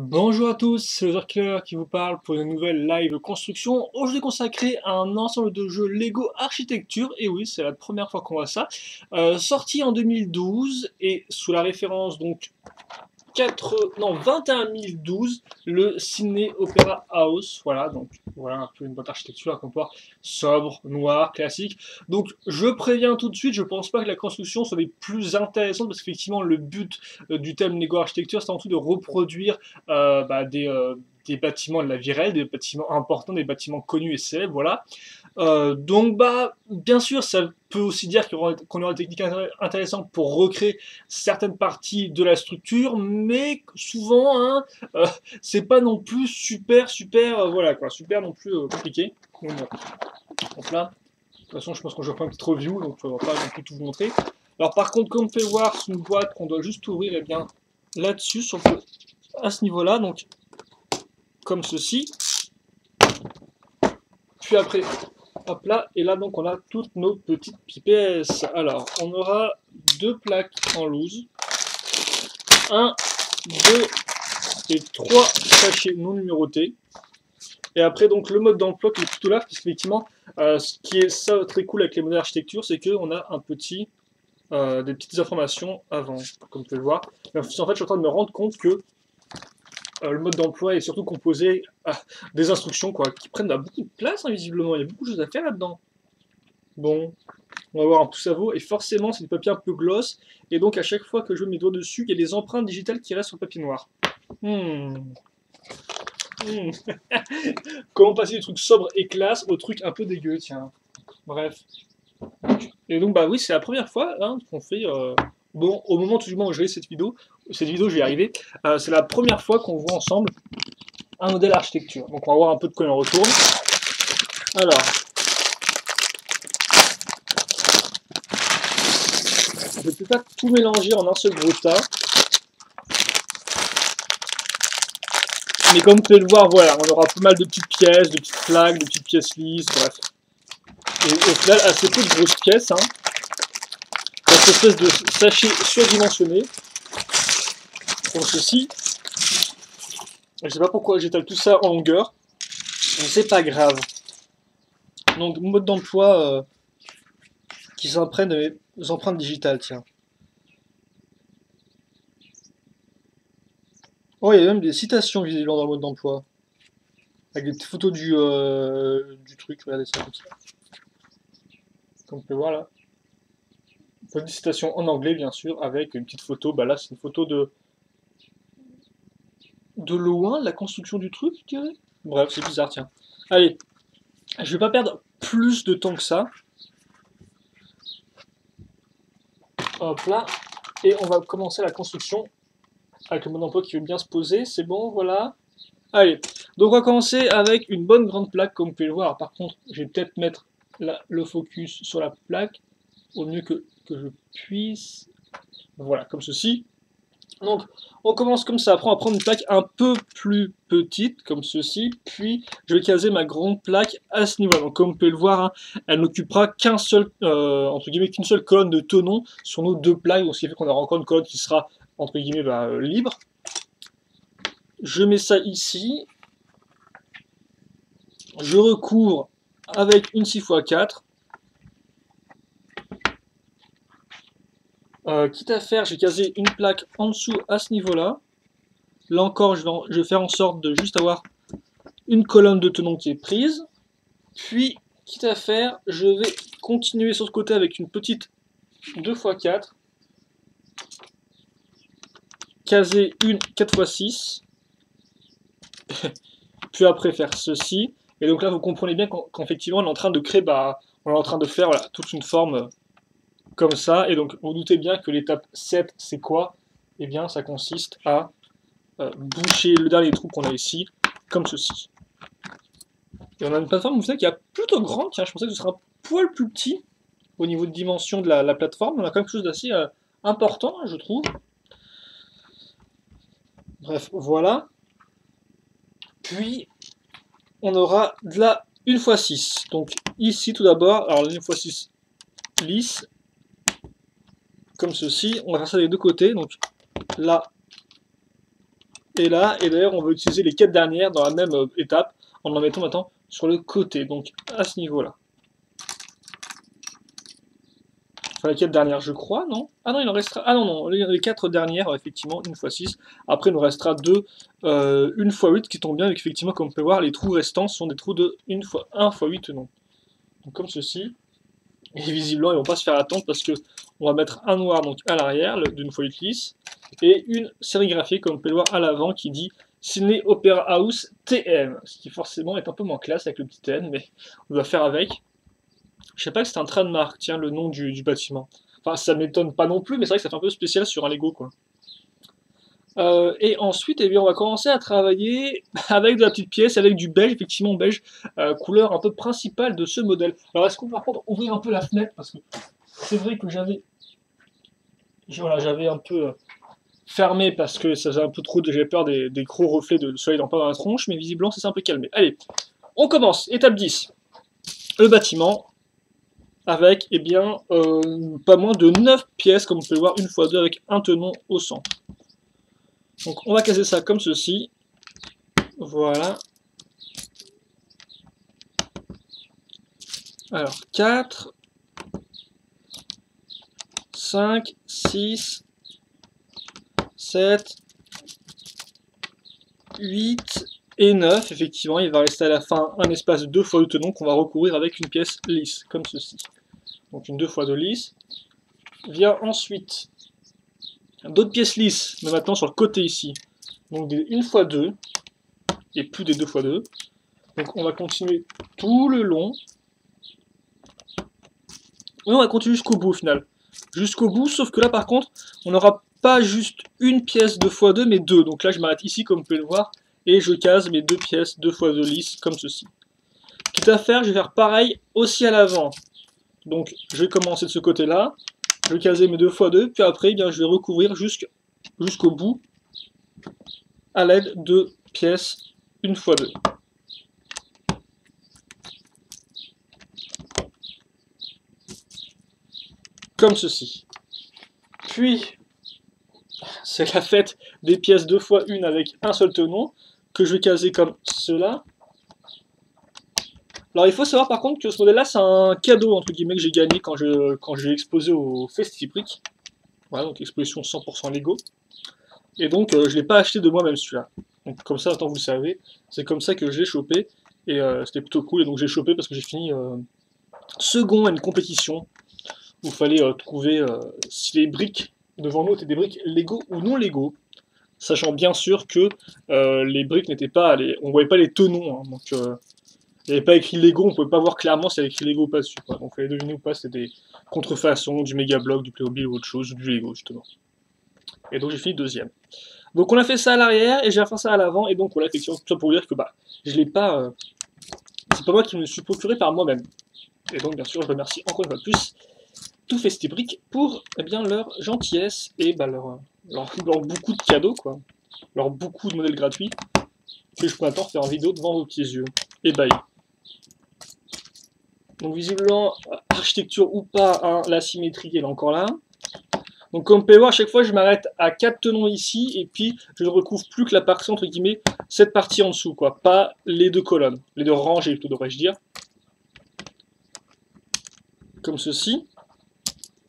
Bonjour à tous, c'est le Killer qui vous parle pour une nouvelle live construction. Aujourd'hui consacré à un ensemble de jeux Lego Architecture, et oui, c'est la première fois qu'on voit ça. Sorti en 2012 et sous la référence donc 21012, le Sydney Opera House. Voilà, donc voilà un peu une boîte architecture, un comptoir sobre, noir, classique. Donc je préviens tout de suite, je pense pas que la construction soit des plus intéressantes parce qu'effectivement le but du thème Lego Architecture c'est en tout de reproduire des bâtiments de la vie réelle, des bâtiments importants, des bâtiments connus et célèbres, voilà. Bien sûr, ça peut aussi dire qu'on aura des techniques intéressantes pour recréer certaines parties de la structure, mais souvent, hein, euh, c'est pas non plus voilà quoi, super non plus compliqué. Donc, bon, donc là, de toute façon, je pense que je vais faire une petite review, donc je ne vais pas non plus tout vous montrer. Alors par contre, comme on peut voir, c'est une boîte qu'on doit juste ouvrir, et bien là-dessus, à ce niveau-là, donc comme ceci. Puis après, hop là, et là donc on a toutes nos petites pièces. Alors, on aura deux plaques en loose, un, deux et trois sachets non numérotés. Et après donc le mode d'emploi qui est plutôt large, parce qu'effectivement, ce qui est ça très cool avec les modèles d'architecture, c'est qu'on a des petites informations avant, comme vous pouvez le voir. Mais en fait, je suis en train de me rendre compte que le mode d'emploi est surtout composé des instructions quoi, qui prennent beaucoup de place, hein, visiblement. Il y a beaucoup de choses à faire là-dedans. Bon, on va voir un peu ça vaut. Et forcément, c'est du papier un peu gloss. Et donc, à chaque fois que je mets mes doigts dessus, il y a des empreintes digitales qui restent sur le papier noir. Hmm. Hmm. Comment passer du truc sobre et classe au truc un peu dégueu, tiens. Bref. Et donc, bah oui, c'est la première fois hein, qu'on fait. Bon, au moment tout du moment où je vais cette vidéo, je vais y arriver. C'est la première fois qu'on voit ensemble un modèle architecture. Donc, on va voir un peu de quoi il en retourne. Alors, je ne peux pas tout mélanger en un seul gros tas. Mais comme vous pouvez le voir, voilà, on aura pas mal de petites pièces, de petites plaques, de petites pièces lisses, bref. Et au final, assez peu de grosses pièces, hein. Cette espèce de sachet surdimensionné. Comme ceci. Je sais pas pourquoi j'étale tout ça en longueur. Mais c'est pas grave. Donc, mode d'emploi qui s'imprègne des empreintes digitales, tiens. Oh, il y a même des citations visiblement dans le mode d'emploi. Avec des petites photos du truc, regardez ça comme ça. Comme on peut voir là. Une citation en anglais, bien sûr, avec une petite photo. Bah là, c'est une photo de loin, la construction du truc, je dirais. Bref, c'est bizarre, tiens. Allez, je vais pas perdre plus de temps que ça. Hop là. Et on va commencer la construction avec le mode d'emploi qui veut bien se poser. C'est bon, voilà. Allez, donc on va commencer avec une bonne grande plaque, comme vous pouvez le voir. Par contre, je vais peut-être mettre le focus sur la plaque, au mieux que je puisse. Voilà, comme ceci. Donc, on commence comme ça. Après, on va prendre une plaque un peu plus petite, comme ceci. Puis, je vais caser ma grande plaque à ce niveau-là. Donc, comme vous pouvez le voir, hein, elle n'occupera entre guillemets, qu'une seule colonne de tenon sur nos deux plaques. Donc, ce qui fait qu'on aura encore une colonne qui sera, entre guillemets, libre. Je mets ça ici. Je recouvre avec une 6x4. Quitte à faire, j'ai casé une plaque en dessous à ce niveau-là. Là encore, je vais faire en sorte de juste avoir une colonne de tenon qui est prise. Puis, quitte à faire, je vais continuer sur ce côté avec une petite 2x4. Caser une 4x6. Puis après faire ceci. Et donc là, vous comprenez bien qu'effectivement, on est en train de créer, on est en train de faire voilà, toute une forme comme ça. Et donc, vous doutez bien que l'étape 7, c'est quoi? Eh bien, ça consiste à boucher le dernier trou qu'on a ici, comme ceci. Et on a une plateforme, vous savez, qui est plutôt grande. Tiens, je pensais que ce serait un poil plus petit au niveau de dimension de la plateforme. On a quand même quelque chose d'assez important, je trouve. Bref, voilà. Puis, on aura de la 1x6. Donc, ici, tout d'abord, alors la 1x6 lisse, comme ceci. On va faire ça des deux côtés. Donc, là, et là, et d'ailleurs on va utiliser les 4 dernières dans la même étape, en mettant maintenant sur le côté, donc à ce niveau-là. Enfin, les 4 dernières, je crois, non? Ah non, il en restera... Ah non, non, les 4 dernières, effectivement, 1 x 6. Après, il nous restera 2, 1 x 8, qui tombent bien, avec effectivement, comme on peut voir, les trous restants sont des trous de 1 x 8, non. Donc comme ceci. Et visiblement, ils vont pas se faire attendre, parce que on va mettre un noir donc à l'arrière, d'une x 8 lisse, et une sérigraphiée, comme on peut le voir, à l'avant, qui dit Sydney Opera House TM, ce qui forcément est un peu moins classe avec le petit N, mais on va faire avec. Je sais pas que c'est un trademark, tiens, le nom du bâtiment. Enfin, ça m'étonne pas non plus, mais c'est vrai que ça fait un peu spécial sur un Lego, quoi. Et ensuite, eh bien, on va commencer à travailler avec de la petite pièce, avec du beige, effectivement beige, couleur un peu principale de ce modèle. Alors, est-ce qu'on peut par contre ouvrir un peu la fenêtre, parce que c'est vrai que j'avais un peu fermé parce que ça faisait un peu trop, j'avais peur des gros reflets de soleil dans la tronche, mais visiblement, ça s'est un peu calmé. Allez, on commence. Étape 10. Le bâtiment, avec, eh bien, pas moins de 9 pièces, comme vous pouvez le voir, 1 x 2, avec un tenon au centre. Donc on va caser ça comme ceci. Voilà. Alors 4, 5, 6, 7, 8 et 9. Effectivement, il va rester à la fin un espace de 2 x 2 tenons qu'on va recouvrir avec une pièce lisse, comme ceci. Donc une 2 x 2 lisse. Vient ensuite d'autres pièces lisses, mais maintenant sur le côté ici. Donc des 1 x 2 et plus des 2 x 2. Donc on va continuer tout le long. Et on va continuer jusqu'au bout au final. Jusqu'au bout, sauf que là par contre, on n'aura pas juste une pièce 2 x 2, mais 2. Donc là je m'arrête ici comme vous pouvez le voir, et je case mes 2 pièces 2 x 2 lisses, comme ceci. Quitte à faire, je vais faire pareil aussi à l'avant. Donc je vais commencer de ce côté-là, je vais caser mes 2 x 2, puis après eh bien, je vais recouvrir jusqu'au bout, à l'aide de pièces 1 x 2. Comme ceci. Puis, c'est la fête des pièces 2 x 1 avec un seul tenon, que je vais caser comme cela. Alors il faut savoir par contre que ce modèle-là, c'est un cadeau entre guillemets que j'ai gagné quand j'ai exposé au Festibrick. Voilà, donc exposition 100% Lego. Et donc je ne l'ai pas acheté de moi-même celui-là. Donc comme ça, maintenant vous le savez, c'est comme ça que je l'ai chopé. Et c'était plutôt cool, et donc j'ai chopé parce que j'ai fini second à une compétition où il fallait trouver si les briques devant nous étaient des briques Lego ou non Lego, sachant bien sûr que les briques n'étaient pas, on voyait pas les tenons, hein, donc il n'y avait pas écrit Lego, on pouvait pas voir clairement s'il y avait écrit Lego ou pas dessus, quoi. Donc il fallait deviner ou pas c'était des contrefaçons, du Mega Block, du Playmobil ou autre chose, ou du Lego justement. Et donc j'ai fini deuxième. Donc on a fait ça à l'arrière et j'ai fait ça à l'avant, et donc voilà, effectivement, tout ça pour vous dire que bah je l'ai pas, c'est pas moi qui me le suis procuré par moi-même. Et donc bien sûr je remercie encore une fois de plus tout Festibrick pour eh bien, leur gentillesse et bah, leur beaucoup de cadeaux, quoi. Leur beaucoup de modèles gratuits que je peux maintenant faire en vidéo devant vos petits yeux. Et bye. Donc visiblement, architecture ou pas, hein, la symétrie elle est encore là. Donc comme vous pouvez voir, à chaque fois je m'arrête à 4 tenons ici, et puis je ne recouvre plus que la partie, entre guillemets, cette partie en dessous, quoi. Pas les 2 colonnes, les 2 rangées, plutôt devrais-je dire. Comme ceci.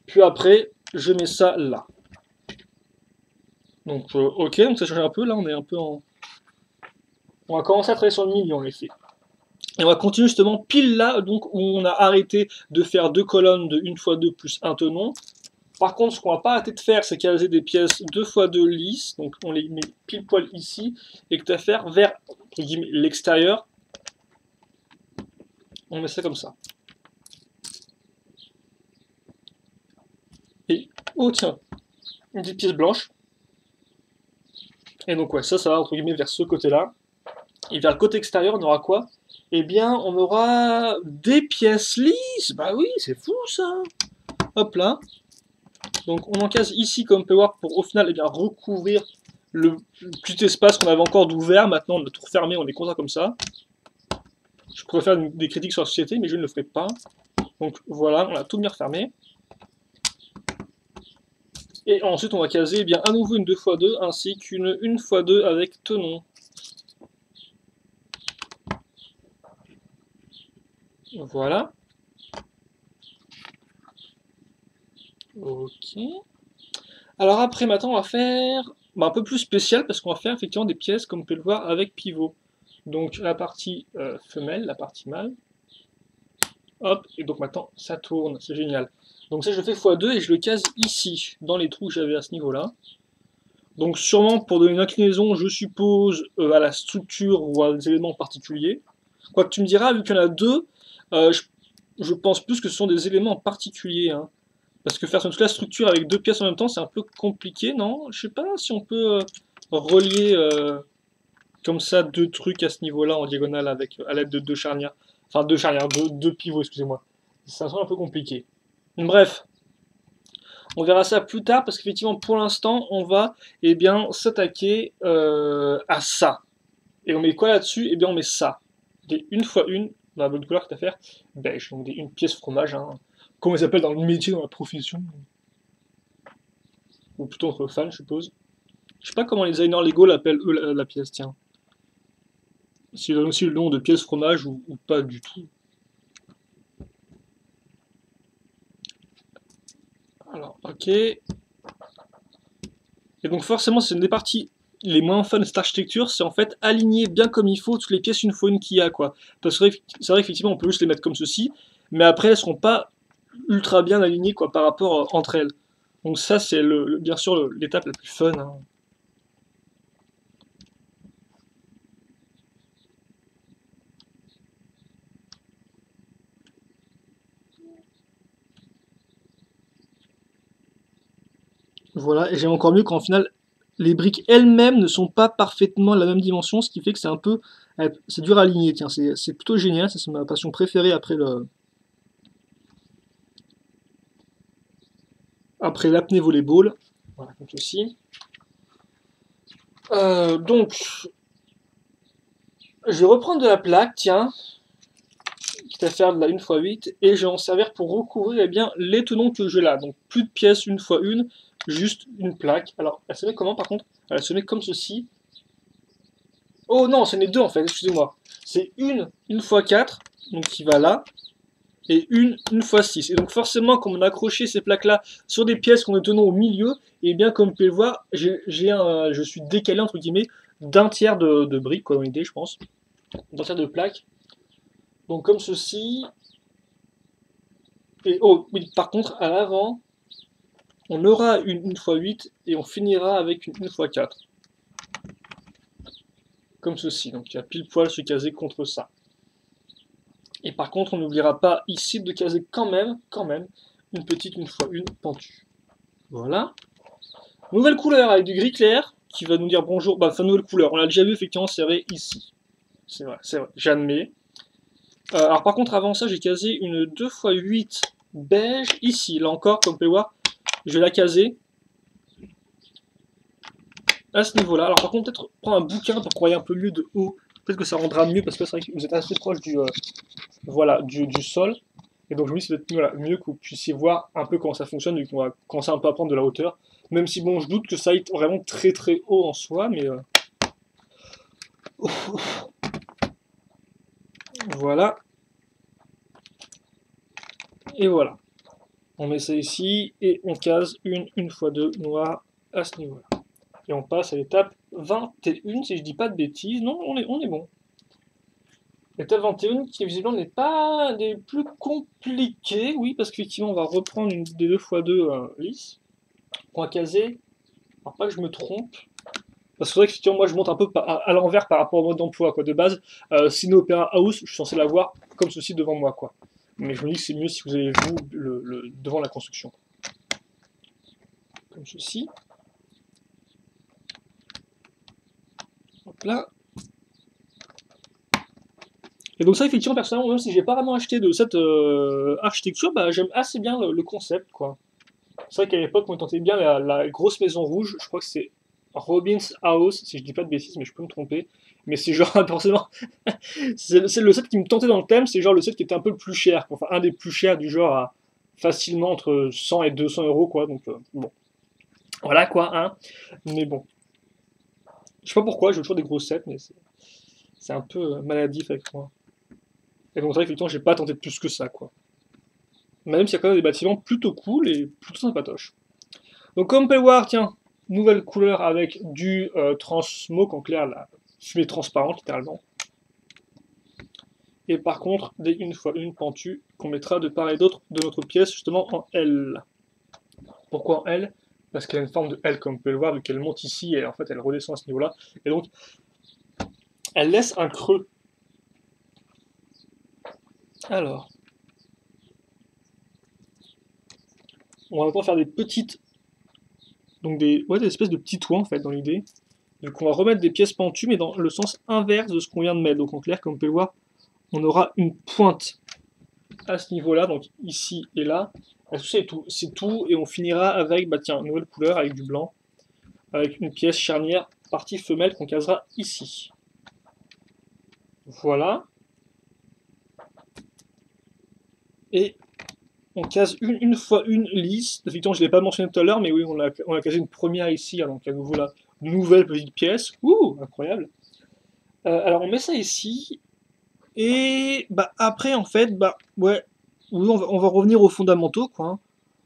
Puis après, je mets ça là. Donc, ok, donc ça change un peu. Là, on est un peu en... On va commencer à travailler sur le milieu, en effet. Et on va continuer justement pile là, donc où on a arrêté de faire 2 colonnes de 1 x 2 plus un tenon. Par contre, ce qu'on va pas arrêter de faire, c'est caser des pièces 2 x 2 lisses. Donc, on les met pile poil ici. Et que tu vas faire vers l'extérieur. On met ça comme ça. Et, oh tiens, une petite pièce blanche. Et donc ouais, ça va entre guillemets vers ce côté-là. Et vers le côté extérieur, on aura quoi? Eh bien, on aura des pièces lisses. Bah oui, c'est fou ça. Hop là. Donc on en case ici, comme on peut voir, pour au final eh bien, recouvrir le petit espace qu'on avait encore d'ouvert. Maintenant, on a tout refermé, on est content comme ça. Je pourrais faire des critiques sur la société, mais je ne le ferai pas. Donc voilà, on a tout bien refermé. Et ensuite, on va caser eh bien, à nouveau une 2x2 ainsi qu'une 1x2 avec tenon. Voilà. Ok. Alors après, maintenant, on va faire un peu plus spécial parce qu'on va faire effectivement des pièces, comme vous pouvez le voir, avec pivot. Donc la partie femelle, la partie mâle. Hop, et donc maintenant, ça tourne, c'est génial. Donc ça, je fais x2 et je le case ici, dans les trous que j'avais à ce niveau-là. Donc sûrement pour donner une inclinaison, je suppose, à la structure ou à des éléments particuliers. Quoi que tu me diras, vu qu'il y en a deux, je pense plus que ce sont des éléments particuliers. Hein. Parce que faire toute la structure avec deux pièces en même temps, c'est un peu compliqué, non? Je sais pas si on peut relier comme ça deux trucs à ce niveau-là en diagonale avec à l'aide de deux charnières. Enfin, deux charnières, deux pivots, excusez-moi. Ça semble un peu compliqué. Bref, on verra ça plus tard parce qu'effectivement, pour l'instant, on va eh bien s'attaquer à ça. Et on met quoi là-dessus? Eh bien, on met ça. Des 1x1, dans la bonne couleur que tu as faire, beige. Donc, des une pièce fromage. Hein. Comment ils appellent dans le métier, dans la profession. Ou plutôt entre fans, je suppose. Je sais pas comment les designers Lego l'appellent, eux, la pièce, tiens. S'ils donnent aussi le nom de pièce fromage ou pas du tout. Alors, ok. Et donc, forcément, c'est une des parties les moins fun de cette architecture, c'est en fait aligner bien comme il faut toutes les pièces une fois une qu'il y a, quoi. Parce que c'est vrai qu'effectivement, on peut juste les mettre comme ceci, mais après, elles seront pas ultra bien alignées, quoi, par rapport entre elles. Donc ça, c'est bien sûr l'étape la plus fun. Hein. Voilà, et j'aime encore mieux qu'en final, les briques elles-mêmes ne sont pas parfaitement la même dimension, ce qui fait que c'est un peu... C'est dur à aligner, tiens, c'est plutôt génial, ça c'est ma passion préférée après l'apnée volleyball. Voilà, comme ceci. Donc, je vais reprendre de la plaque, tiens, quitte à faire de la 1x8, et je vais en servir pour recouvrir eh bien, les tenons que j'ai là. Donc, plus de pièces 1x1, juste une plaque. Alors, elle se met comment par contre? Elle se met comme ceci. Oh non, c'en est deux en fait, excusez-moi. C'est une 1x4, donc qui va là, et une 1x6. Et donc forcément, comme on a accroché ces plaques-là sur des pièces qu'on est tenons au milieu, et bien comme vous pouvez le voir, je suis décalé entre guillemets d'un tiers de briques, quoi, dans l'idée, je pense. D'un tiers de plaques. Donc comme ceci. Et oh, oui, par contre, à l'avant, on aura une 1x8 et on finira avec une 1x4. Comme ceci. Donc il y a pile poil se caser contre ça. Et par contre, on n'oubliera pas ici de caser quand même, une petite 1x1 pentue. Voilà. Nouvelle couleur avec du gris clair qui va nous dire bonjour. Bah, enfin, nouvelle couleur. On l'a déjà vu effectivement, c'est vrai ici. C'est vrai, j'admets. Alors par contre, avant ça, j'ai casé une 2x8 beige ici. Là encore, comme vous pouvez voir, je vais la caser à ce niveau-là. Alors par contre, peut-être prendre un bouquin pour qu'on voie un peu mieux de haut. Peut-être que ça rendra mieux parce que c'est vrai que vous êtes assez proche voilà, du sol. Et donc je me dis que c'est peut-être mieux que vous puissiez voir un peu comment ça fonctionne, vu qu'on va commencer un peu à prendre de la hauteur. Même si bon, je doute que ça aille vraiment très très haut en soi, mais... Voilà. Et voilà. On met ça ici, et on case une 1x2 noire à ce niveau-là. Et on passe à l'étape 21, si je dis pas de bêtises. Non, on est bon. L'étape 21, qui visiblement n'est pas des plus compliquées, oui, parce qu'effectivement, on va reprendre une des 2x2 lisses. On va caser, alors pas que je me trompe, parce que c'est vrai que moi je monte un peu à l'envers par rapport au mode d'emploi, quoi. De base, Cine Opera House, je suis censé l'avoir comme ceci devant moi, quoi. Mais je me dis que c'est mieux si vous avez vous devant la construction. Comme ceci. Hop là. Et donc ça, effectivement, personnellement, même si j'ai pas vraiment acheté de cette architecture, bah, j'aime assez bien le concept, quoi. C'est vrai qu'à l'époque, on tentait bien la grosse maison rouge, je crois que c'est Robin's House, si je dis pas de bêtises, mais je peux me tromper. Mais c'est genre, forcément, c'est le set qui me tentait dans le thème, c'est genre le set qui était un peu le plus cher, quoi. Enfin un des plus chers du genre à facilement entre 100 et 200 euros, quoi, donc bon. Voilà quoi, hein. Mais bon. Je sais pas pourquoi, je veux toujours des grosses sets, mais c'est un peu maladif avec moi. Et donc, c'est vrai qu'effectivement, j'ai pas tenté de plus que ça, quoi. Même s'il y a quand même des bâtiments plutôt cool et plutôt sympatoches. Donc, comme on peut le voir, tiens, nouvelle couleur avec du transmoke en clair, la fumée transparente, littéralement. Et par contre, des une fois une pentue qu'on mettra de part et d'autre de notre pièce, justement en L. Pourquoi en L? Parce qu'elle a une forme de L, comme vous pouvez le voir, vu qu'elle monte ici et en fait elle redescend à ce niveau-là. Et donc, elle laisse un creux. Alors, on va maintenant faire des petites, donc des espèces de petits toits en fait dans l'idée. Donc on va remettre des pièces pentues, mais dans le sens inverse de ce qu'on vient de mettre. Donc en clair, comme vous pouvez le voir, on aura une pointe à ce niveau-là, donc ici et là. C'est tout, c'est tout, et on finira avec, bah tiens, une nouvelle couleur avec du blanc, avec une pièce charnière partie femelle qu'on casera ici. Voilà. Et on case une fois une lisse. Effectivement, je ne l'ai pas mentionné tout à l'heure, mais oui, on a casé une première ici, hein, donc à nouveau la nouvelle petite pièce. Ouh, incroyable. Alors on met ça ici, et bah après en fait, bah ouais, oui, on va revenir aux fondamentaux, quoi, hein.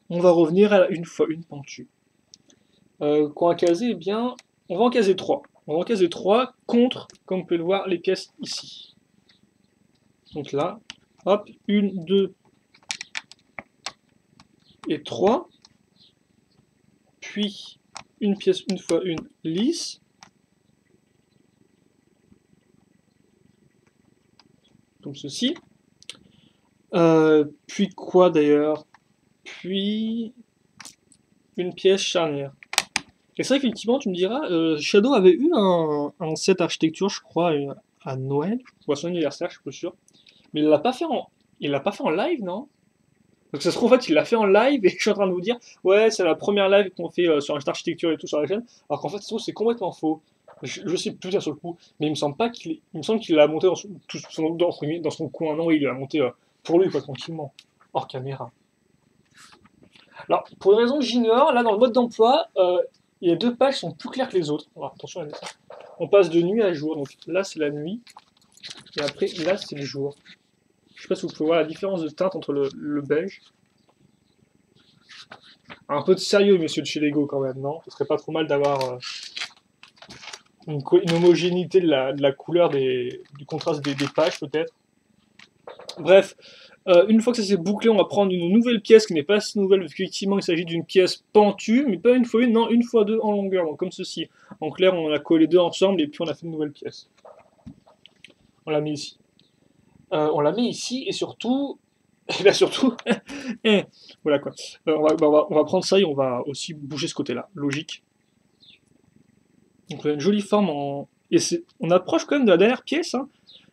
On va revenir à une fois une pentue. Qu'on va caser, eh bien, on va en caser 3. On va en caser 3 contre, comme vous pouvez le voir, les pièces ici. Donc là, hop, 1, 2 et 3. Puis une pièce une fois une lisse. Comme ceci. Puis quoi d'ailleurs? Puis une pièce charnière. Et ça, effectivement, tu me diras, Shadow avait eu un set architecture, je crois, à Noël, ou à son anniversaire, je suis pas sûr. Mais il l'a pas fait en live, non? Donc ça se trouve, en fait, il l'a fait en live et je suis en train de vous dire, ouais, c'est la première live qu'on fait sur architecture et tout sur la chaîne, alors qu'en fait, c'est complètement faux. Je sais plus dire sur le coup, mais il me semble pas il me semble qu'il l'a monté dans son coin. Non, oui, il l'a monté pour lui, quoi, tranquillement, hors caméra. Alors, pour une raison que j'ignore, là, dans le mode d'emploi, il y a deux pages qui sont plus claires que les autres. Alors, attention à ça. On passe de nuit à jour, donc là, c'est la nuit, et après, là, c'est le jour. Je sais pas si vous pouvez voir la différence de teinte entre le beige. Un peu de sérieux, messieurs de chez Lego, quand même, non? Ce serait pas trop mal d'avoir une homogénéité de la couleur du contraste des pages, peut-être. Bref, une fois que ça s'est bouclé, on va prendre une nouvelle pièce qui n'est pas si nouvelle, parce qu'effectivement, il s'agit d'une pièce pentue, mais pas une fois une, non, une fois deux en longueur, donc comme ceci. En clair, on a collé deux ensemble et puis on a fait une nouvelle pièce. On la met ici. On la met ici, et surtout, et bien surtout, voilà quoi. On va prendre ça et on va aussi bouger ce côté-là, logique. Donc on a une jolie forme et on approche quand même de la dernière pièce, hein.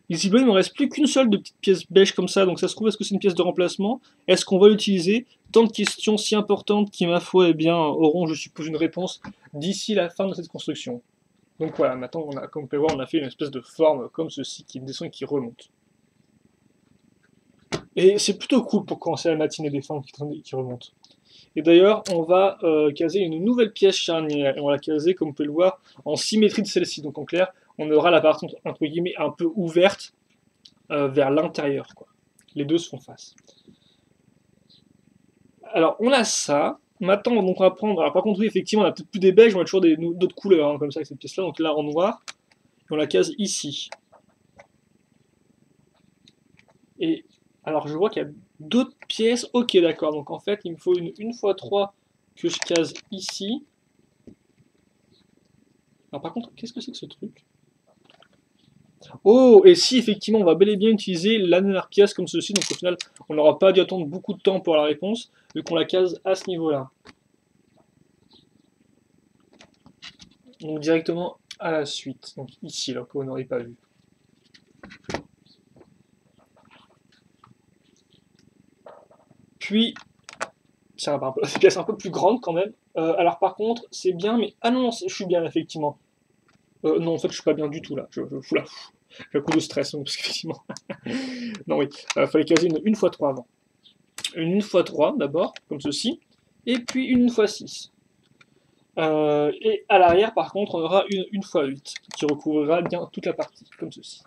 Visiblement, il ne me reste plus qu'une seule de petite pièce beige comme ça, donc ça se trouve, est-ce que c'est une pièce de remplacement? Est-ce qu'on va l'utiliser? Tant de questions si importantes qui, ma foi, eh bien, auront, je suppose, une réponse d'ici la fin de cette construction. Donc voilà, maintenant, comme vous pouvez voir, on a fait une espèce de forme comme ceci, qui descend et qui remonte. Et c'est plutôt cool pour commencer la matinée des formes qui remontent. Et d'ailleurs, on va caser une nouvelle pièce charnière, et on va la caser, comme vous pouvez le voir, en symétrie de celle-ci. Donc en clair, on aura la partie, entre guillemets, un peu ouverte vers l'intérieur, quoi. Les deux se font face. Alors, on a ça. Maintenant, donc on va prendre. Alors, par contre, oui, effectivement, on a peut-être plus des beiges, on a toujours d'autres couleurs, hein, comme ça, avec cette pièce-là. Donc là, en noir, et on la case ici. Et alors, je vois qu'il y a d'autres pièces. Ok, d'accord. Donc en fait, il me faut une 1x3 que je case ici. Alors, par contre, qu'est-ce que c'est que ce truc? Oh, et si effectivement on va bel et bien utiliser la dernière pièce comme ceci, donc au final on n'aura pas dû attendre beaucoup de temps pour la réponse, vu qu'on la case à ce niveau-là. Donc directement à la suite, donc ici, là, qu'on n'aurait pas vu. Puis, tiens, cette pièce un peu plus grande quand même. Alors par contre, c'est bien, mais... Ah non, je suis bien, effectivement. Non, en fait, je suis pas bien du tout, là. Je fous là. J'ai un coup de stress, parce qu'effectivement... non, oui, fallait caser une fois 3 avant. Une fois 3 d'abord, comme ceci, et puis une fois 6. Et à l'arrière, par contre, on aura une fois 8 qui recouvrira bien toute la partie, comme ceci.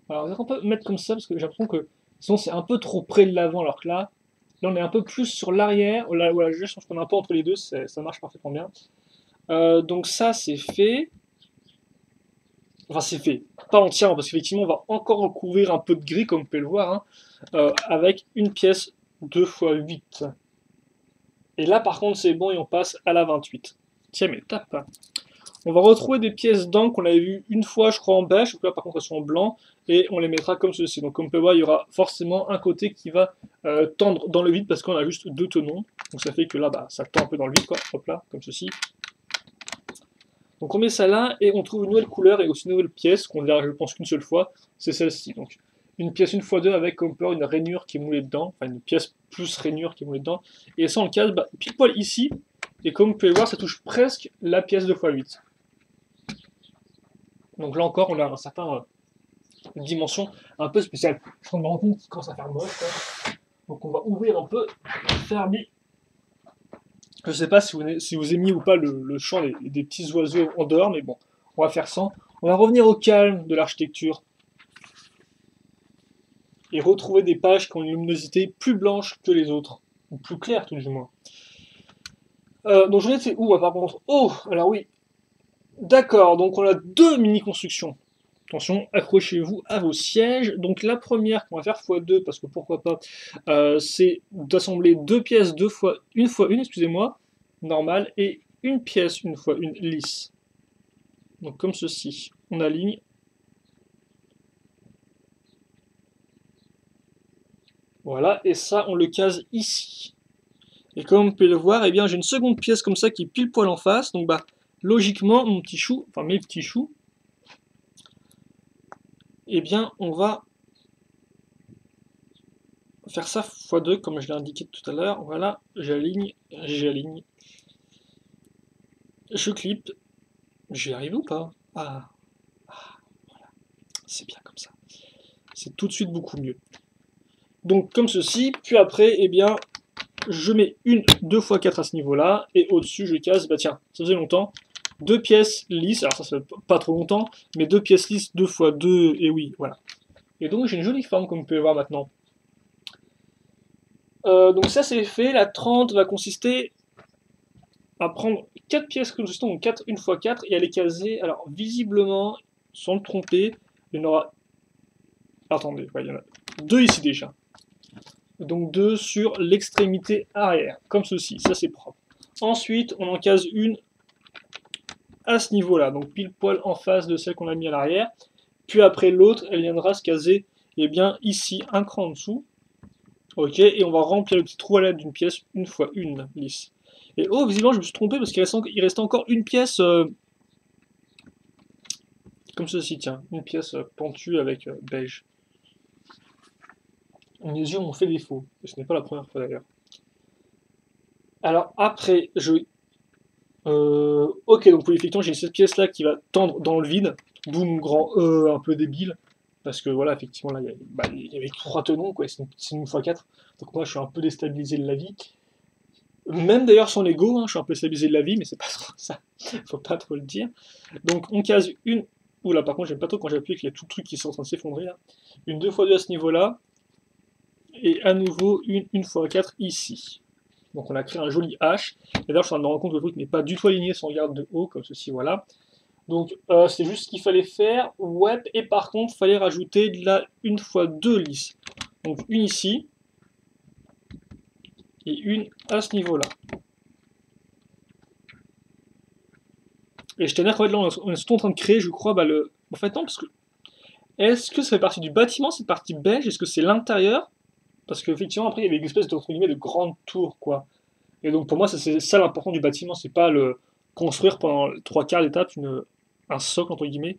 Alors, on peut mettre comme ça, parce que j'ai l'impression que sinon c'est un peu trop près de l'avant, alors que là on est un peu plus sur l'arrière. Là, voilà, je pense qu'on est un peu entre les deux, ça marche parfaitement bien. Donc ça, c'est fait. Enfin, c'est fait. Pas entièrement, parce qu'effectivement, on va encore recouvrir un peu de gris, comme vous pouvez le voir, hein, avec une pièce 2 fois 8. Et là, par contre, c'est bon et on passe à la 28. Tiens, mais tape. On va retrouver des pièces d'encre qu'on avait vues une fois, je crois, en beige. Donc là, par contre, elles sont en blanc. Et on les mettra comme ceci. Donc, comme on peut voir, il y aura forcément un côté qui va tendre dans le vide parce qu'on a juste deux tenons. Donc, ça fait que là, bah, ça tend un peu dans le vide, quoi. Hop là, comme ceci. Donc, on met ça là et on trouve une nouvelle couleur et aussi une nouvelle pièce qu'on verra, je pense, qu'une seule fois. C'est celle-ci. Donc, une pièce 1x2 avec, comme on peut voir, une rainure qui est moulée dedans. Enfin, une pièce plus rainure qui est moulée dedans. Et ça, on le case bah, pile poil ici. Et comme vous pouvez voir, ça touche presque la pièce 2x8. Donc là encore, on a un certain dimension un peu spéciale. Je me rends compte qu'il commence à faire moche. Quoi. Donc on va ouvrir un peu, fermer. Je sais pas si vous aimiez ou pas le chant des petits oiseaux en dehors, mais bon, on va faire sans. On va revenir au calme de l'architecture et retrouver des pages qui ont une luminosité plus blanche que les autres, ou plus claire tout du moins. Donc je sais où par contre. Oh, alors oui. D'accord, donc on a deux mini-constructions. Attention, accrochez-vous à vos sièges. Donc la première qu'on va faire x2, parce que pourquoi pas, c'est d'assembler deux pièces une fois une, excusez-moi, normale, et une pièce une fois une lisse. Donc comme ceci, on aligne. Voilà, et ça on le case ici. Et comme vous pouvez le voir, eh bien j'ai une seconde pièce comme ça qui est pile poil en face. Donc bah logiquement mon petit chou, enfin mes petits choux, eh bien on va faire ça x2 comme je l'ai indiqué tout à l'heure. Voilà, j'aligne, je clip. J'y arrive ou pas? Voilà, c'est bien comme ça. C'est tout de suite beaucoup mieux. Donc comme ceci, puis après, eh bien, je mets une 2 x 4 à ce niveau-là, et au-dessus je casse, bah tiens, ça faisait longtemps, deux pièces lisses, alors ça fait pas trop longtemps, mais deux pièces lisses 2 x 2, et oui, voilà. Et donc j'ai une jolie forme comme vous pouvez voir maintenant. Donc ça c'est fait, la 30 va consister à prendre 4 pièces comme ceci, donc 4, 1 x 4, et à les caser, alors visiblement, sans me tromper, il y en aura... Attendez, ouais, il y en a deux ici déjà. Donc deux sur l'extrémité arrière, comme ceci, ça c'est propre. Ensuite, on en case une à ce niveau-là, donc pile poil en face de celle qu'on a mis à l'arrière. Puis après l'autre, elle viendra se caser, eh bien ici, un cran en dessous. Ok, et on va remplir le petit trou à l'aide d'une pièce une fois une lisse. Et oh, visiblement, je me suis trompé parce qu'il reste encore une pièce comme ceci, tiens, une pièce pentue avec beige. Mes yeux m'ont fait défaut, et ce n'est pas la première fois d'ailleurs. Alors après, ok, donc effectivement, j'ai cette pièce-là qui va tendre dans le vide. Boum, grand E, un peu débile. Parce que voilà, effectivement, là, il y avait 3 tenons, quoi. C'est une x 4. Donc moi, je suis un peu déstabilisé de la vie. Même d'ailleurs, son ego, hein, je suis un peu déstabilisé de la vie, mais c'est pas trop ça. Faut pas trop le dire. Donc on case une. Oula, par contre, j'aime pas trop quand j'appuie qu'il y a tout le truc qui est en train de s'effondrer là. Une 2 x 2 à ce niveau-là. Et à nouveau une x 4 ici. Donc on a créé un joli H. Et d'ailleurs, je suis en train de me rendre compte que le truc n'est pas du tout aligné si on regarde de haut, comme ceci, voilà. Donc c'est juste ce qu'il fallait faire. Ouais, et par contre, il fallait rajouter de la 1 x 2 lisse. Donc une ici. Et une à ce niveau-là. Et je tenais à là, on est surtout en train de créer, je crois, bah, le. En fait, non, parce que. Est-ce que ça fait partie du bâtiment, cette partie beige? Est-ce que c'est l'intérieur? Parce qu'effectivement, après, il y avait une espèce de, entre guillemets, de grande tour, quoi. Et donc, pour moi, c'est ça l'important du bâtiment, c'est pas le construire pendant 3 quarts d'étape un socle, entre guillemets.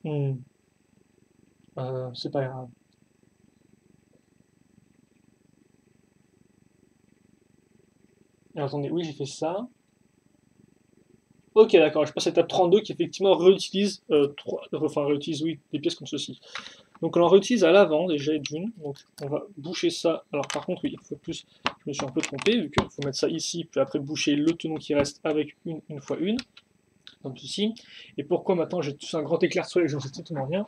Hmm. C'est pas grave. Alors, attendez, oui, j'ai fait ça. Ok, d'accord, je passe à l'étape 32 qui effectivement réutilise, enfin réutilise, oui, des pièces comme ceci. Donc on en réutilise à l'avant déjà d'une. Donc on va boucher ça. Alors par contre, oui, il faut plus. Je me suis un peu trompé, vu qu'il faut mettre ça ici, puis après boucher le tenon qui reste avec une fois une. Comme ceci. Et pourquoi maintenant j'ai tout un grand éclair de soleil, j'en sais totalement rien.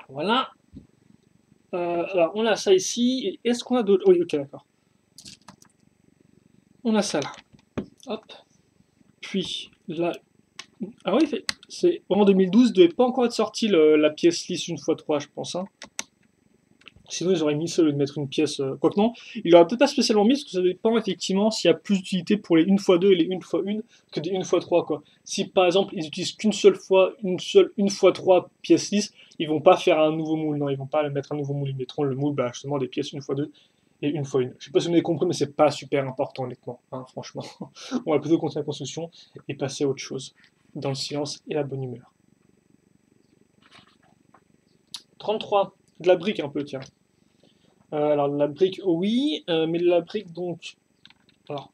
Voilà. Alors on a ça ici. Et est-ce qu'on a d'autres? Oui, ok, d'accord. On a ça là. Hop. Puis là. Ah oui, c'est en 2012, devait pas encore être sorti la pièce lisse 1x3, je pense. Hein. Sinon, ils auraient mis ça au lieu de mettre une pièce. Quoique non, il aurait peut-être pas spécialement mis, parce que ça dépend effectivement s'il y a plus d'utilité pour les 1x2 et les 1x1 que des 1x3. Quoi. Si par exemple, ils utilisent qu'une seule fois, une 1x3 pièces lisses, ils vont pas faire un nouveau moule. Non, ils vont pas mettre un nouveau moule. Ils mettront le moule, bah, justement, des pièces 1x2 et 1x1. Je sais pas si vous m'avez compris, mais c'est pas super important, honnêtement. Hein, franchement. On va plutôt continuer la construction et passer à autre chose. Dans le silence et la bonne humeur. 33. De la brique un peu, tiens. Alors, la brique, oui, mais la brique, donc... Alors...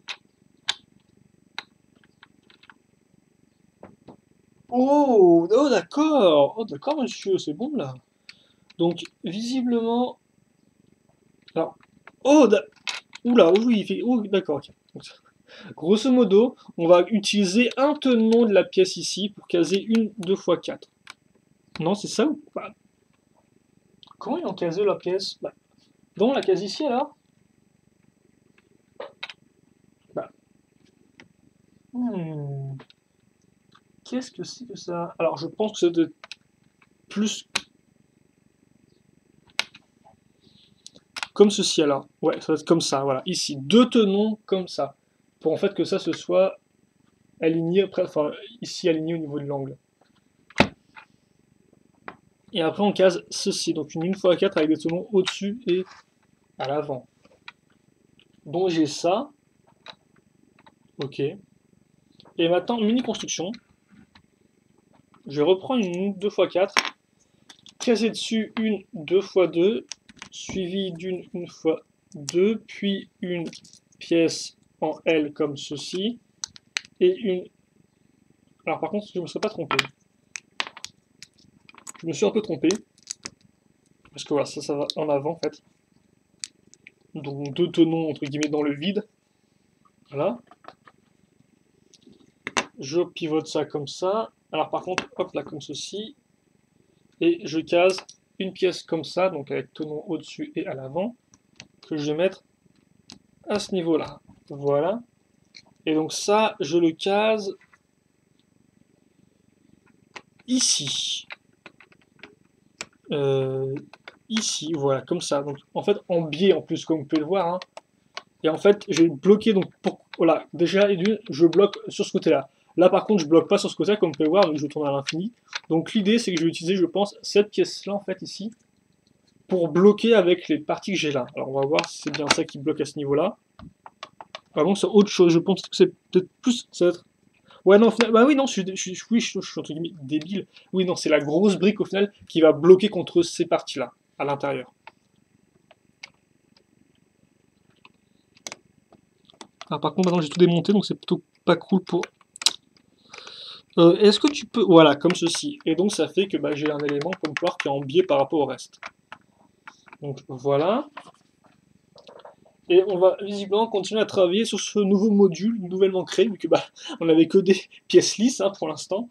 Oh, d'accord. Oh, d'accord, monsieur, c'est bon, là. Donc, visiblement... Alors... Oh, oula, oui, il fait... Oh, d'accord, ok. Donc, grosso modo, on va utiliser un tenon de la pièce ici pour caser une 2x4. Non, c'est ça ou pas? Comment ils ont casé la pièce? Bah, donc, la case ici, alors? Bah... Qu'est-ce que c'est que ça? Alors, je pense que c'est de plus comme ceci, alors. Ouais, ça va être comme ça, voilà. Ici, deux tenons comme ça. Pour en fait que ça se soit aligné, enfin, ici aligné au niveau de l'angle. Et après, on case ceci. Donc, une 1x4 avec des tenons au-dessus et à l'avant. Donc, j'ai ça. Ok. Et maintenant, mini construction. Je reprends une 2x4. Caser dessus une 2x2. Suivie d'une 1x2. Puis une pièce en L comme ceci. Et une... Alors par contre, je ne me suis pas trompé. Je me suis un peu trompé. Parce que voilà, ça va en avant en fait. Donc deux tenons entre guillemets dans le vide. Voilà. Je pivote ça comme ça. Alors par contre, hop là comme ceci. Et je case une pièce comme ça, donc avec tenon au-dessus et à l'avant, que je vais mettre à ce niveau-là. Voilà. Et donc ça, je le case ici. Ici, voilà, comme ça. Donc en fait, en biais en plus, comme vous pouvez le voir. Hein. Et en fait, j'ai bloqué, donc voilà, déjà, je bloque sur ce côté-là. Là, par contre, je bloque pas sur ce côté-là, comme vous pouvez voir, donc je tourne à l'infini. Donc l'idée, c'est que je vais utiliser, je pense, cette pièce-là, en fait, ici, pour bloquer avec les parties que j'ai là. Alors, on va voir si c'est bien ça qui bloque à ce niveau-là. Par contre, c'est autre chose, je pense que c'est peut-être plus, ça va être... Ouais, non, au final, bah oui, non, je suis entre guillemets débile. Oui, non, c'est la grosse brique, au final, qui va bloquer contre ces parties-là, à l'intérieur. Ah, par contre, maintenant, j'ai tout démonté, donc c'est plutôt pas cool pour... Est-ce que tu peux... Voilà, comme ceci. Et donc ça fait que bah, j'ai un élément comme poire qui est en biais par rapport au reste. Donc voilà. Et on va visiblement continuer à travailler sur ce nouveau module nouvellement créé, vu que bah, on n'avait que des pièces lisses hein, pour l'instant.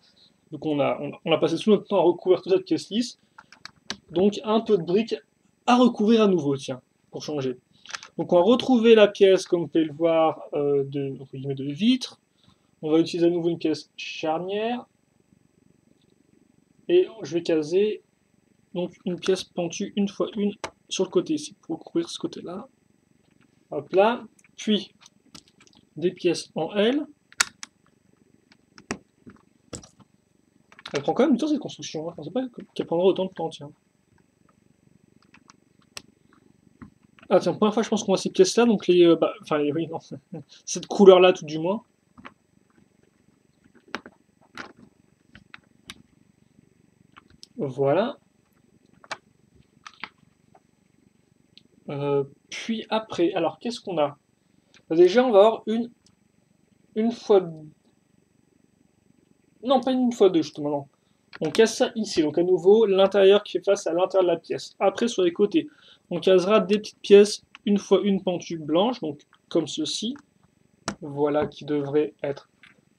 Donc on a passé tout notre temps à recouvrir toute cette pièce lisse. Donc un peu de briques à recouvrir à nouveau, tiens, pour changer. Donc on va retrouver la pièce, comme vous pouvez le voir, de vitre. On va utiliser à nouveau une pièce charnière. Et je vais caser donc une pièce pentue une fois une sur le côté ici, pour couvrir ce côté-là. Hop là. Puis des pièces en L. Elle prend quand même du temps cette construction. Hein. Je ne pensais pas qu'elle prendrait autant de temps, tiens. Ah tiens, première fois je pense qu'on voit ces pièces-là, donc les... enfin, oui, non. Cette couleur-là, tout du moins. Voilà. Puis après, alors qu'est-ce qu'on a? Déjà, on va avoir une fois... Non, pas une fois deux, justement, non. On casse ça ici, donc à nouveau l'intérieur qui est face à l'intérieur de la pièce. Après sur les côtés, on casera des petites pièces une fois une pentue blanche, donc comme ceci. Voilà qui devrait être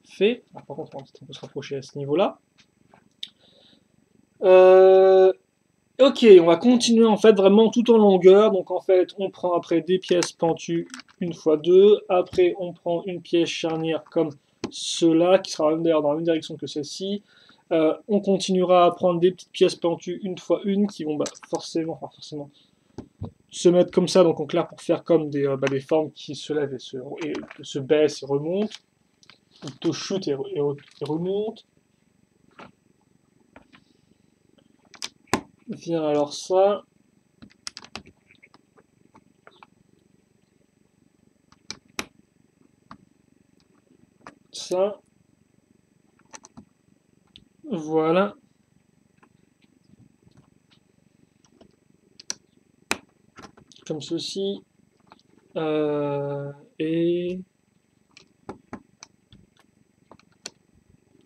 fait. Alors, par contre, on peut se rapprocher à ce niveau-là. Ok, on va continuer en fait vraiment tout en longueur. Donc en fait, on prend après des pièces pentues une fois deux. Après, on prend une pièce charnière comme cela, qui sera d'ailleurs dans la même direction que celle-ci. On continuera à prendre des petites pièces pentues une fois une, qui vont forcément se mettre comme ça, donc en clair pour faire comme des formes qui se lèvent et se baissent et remontent, ou plutôt chutent et remontent. Viens alors ça. Ça. Voilà. Comme ceci. Et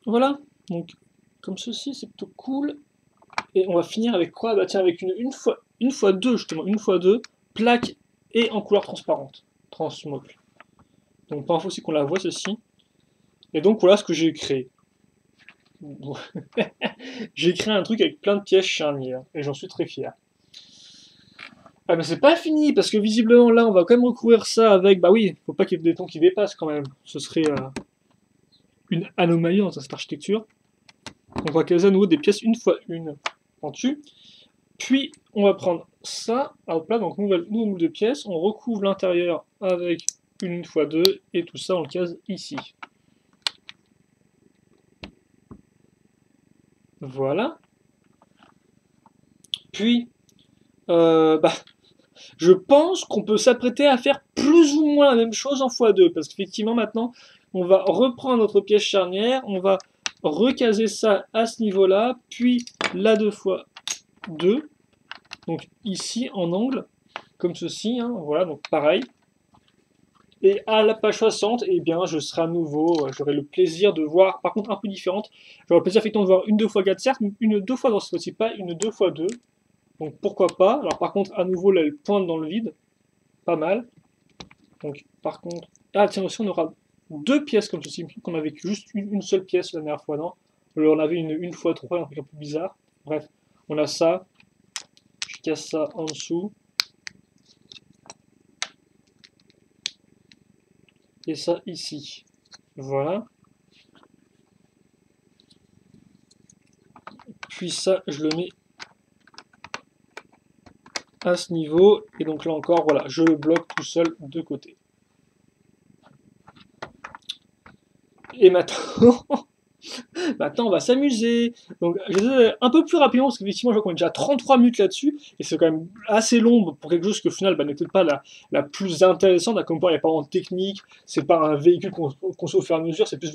voilà. Donc, comme ceci, c'est plutôt cool. Et on va finir avec quoi? Bah tiens, avec une fois deux, justement, une fois deux, plaque et en couleur transparente. Transmoque. Donc, pas info aussi qu'on la voit, ceci. Et donc, voilà ce que j'ai créé. J'ai créé un truc avec plein de pièces charnières. Et j'en suis très fier. Ah mais c'est pas fini, parce que visiblement là on va quand même recouvrir ça avec, bah oui, faut pas qu'il y ait des tons qui dépassent quand même, ce serait une anomalie dans cette architecture. On va caser à nouveau des pièces une fois une en dessus, puis on va prendre ça, hop là, donc nouveau moule de pièces, on recouvre l'intérieur avec une fois deux, et tout ça on le case ici. Voilà. Puis, bah, je pense qu'on peut s'apprêter à faire plus ou moins la même chose en x2, parce qu'effectivement maintenant, on va reprendre notre pièce charnière, on va recaser ça à ce niveau-là, puis là 2x2, donc ici en angle, comme ceci, hein, voilà, donc pareil. Et à la page 60, eh bien, je serai à nouveau, j'aurai le plaisir de voir, par contre un peu différente, j'aurai le plaisir effectivement de voir une 2x4, certes, une 2x dans ce fois-ci, pas une 2x2, donc pourquoi pas. Alors par contre, à nouveau, là, elle pointe dans le vide, pas mal. Donc, par contre. Ah, tiens, aussi, on aura deux pièces comme ceci. Qu'on avait juste une seule pièce la dernière fois, non? Alors, on avait une fois trois, un truc un peu bizarre. Bref, on a ça. Je casse ça en dessous. Et ça ici. Voilà. Puis ça, je le mets à ce niveau. Et donc là encore, voilà, je le bloque tout seul de côté. Et maintenant, maintenant, on va s'amuser. Donc, je vais un peu plus rapidement, parce qu'effectivement, je vois qu'on est déjà 33 minutes là-dessus, et c'est quand même assez long pour quelque chose qui, au final, n'est peut-être pas la plus intéressante. Comme quoi, il n'y a pas de technique, c'est pas un véhicule qu'on se fait au fur et à mesure, c'est plus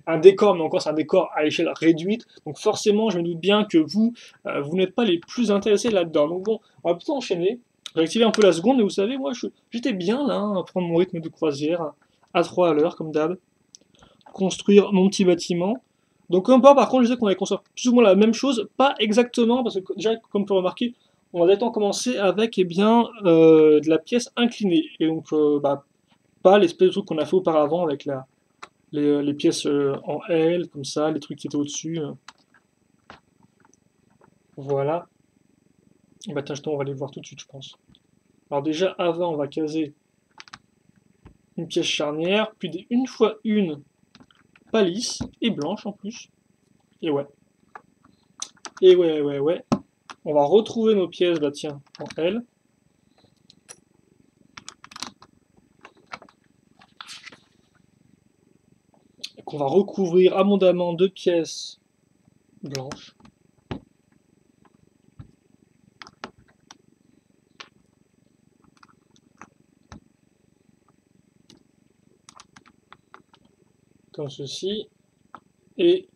un décor, mais encore, c'est un décor à échelle réduite. Donc, forcément, je me doute bien que vous n'êtes pas les plus intéressés là-dedans. Donc, bon, on va plutôt enchaîner. J'ai activé un peu la seconde, et vous savez, moi, j'étais bien là, hein, à prendre mon rythme de croisière à 3 à l'heure, comme d'hab. Construire mon petit bâtiment. Donc comme pas, par contre, je sais qu'on allait construire plus ou moins la même chose, pas exactement, parce que déjà, comme tu peux remarquer, on va directement commencer avec de la pièce inclinée. Et donc, pas l'espèce de truc qu'on a fait auparavant avec les pièces en L, comme ça, les trucs qui étaient au-dessus. Voilà. Et bah tiens, on va les voir tout de suite, je pense. Alors déjà, avant, on va caser une pièce charnière, puis une fois une, pas lisse, et blanche en plus. Et ouais. Et ouais. On va retrouver nos pièces, bah tiens, en L. Et qu'on va recouvrir abondamment de pièces blanches. Comme ceci. Et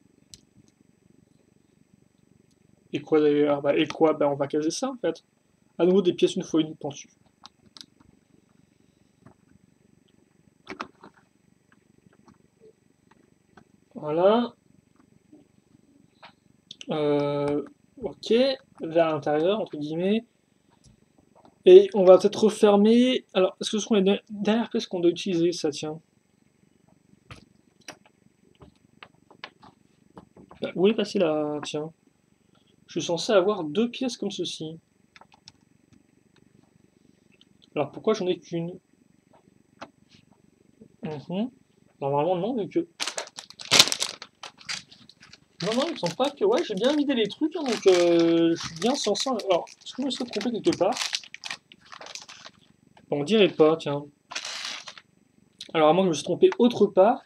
quoi d'ailleurs? On va caser ça en fait. À nouveau des pièces une fois une pentues. Voilà. Ok, vers l'intérieur, entre guillemets. Et on va peut-être refermer. Alors, est-ce que ce sont les dernières pièces qu'on doit utiliser, ça tient? Bah, où est passé là? Tiens. Je suis censé avoir 2 pièces comme ceci. Alors pourquoi j'en ai qu'une? Normalement non, vu que... Non, il me semble pas que... Ouais, j'ai bien vidé les trucs, hein, donc je suis bien censé... Alors, est-ce que je me serais trompé quelque part? Bon, on dirait pas, tiens. Alors, à moins que je me suis trompé autre part.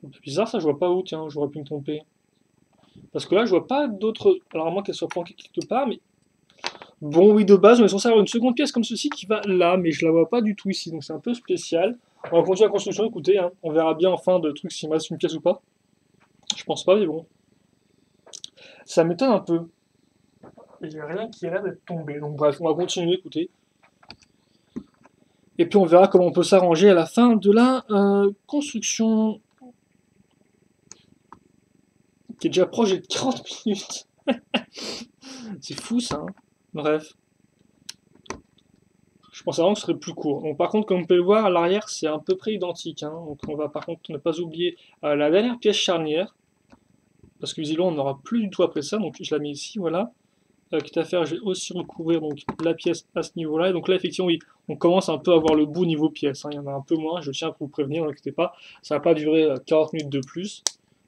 C'est bizarre, ça, je vois pas où, tiens, j'aurais pu me tromper. Parce que là, je vois pas d'autres... Alors, à moins qu'elle soit planquée quelque part, mais... Bon, oui, de base, on est censé avoir une seconde pièce comme ceci qui va là, mais je la vois pas du tout ici, donc c'est un peu spécial. On va continuer la construction, écoutez, hein, on verra bien en fin de truc s'il me reste une pièce ou pas. Je pense pas, mais bon. Ça m'étonne un peu. Il n'y a rien qui a l'air d'être tombé, donc bref, on va continuer, écoutez. Et puis on verra comment on peut s'arranger à la fin de la construction. Qui est déjà proche de 40 minutes. C'est fou ça, hein. Bref. Je pensais vraiment que ce serait plus court. Donc, par contre, comme on peut le voir, à l'arrière, c'est à peu près identique, hein. Donc, on va par contre ne pas oublier la dernière pièce charnière. Parce que visiblement, on n'aura plus du tout après ça. Donc, je la mets ici, voilà. Quitte à faire, je vais aussi recouvrir donc, la pièce à ce niveau-là. Et donc là, effectivement, oui, on commence un peu à voir le bout niveau pièce, hein. Il y en a un peu moins, je tiens à vous prévenir, ne inquiétez pas. Ça va pas durer 40 minutes de plus.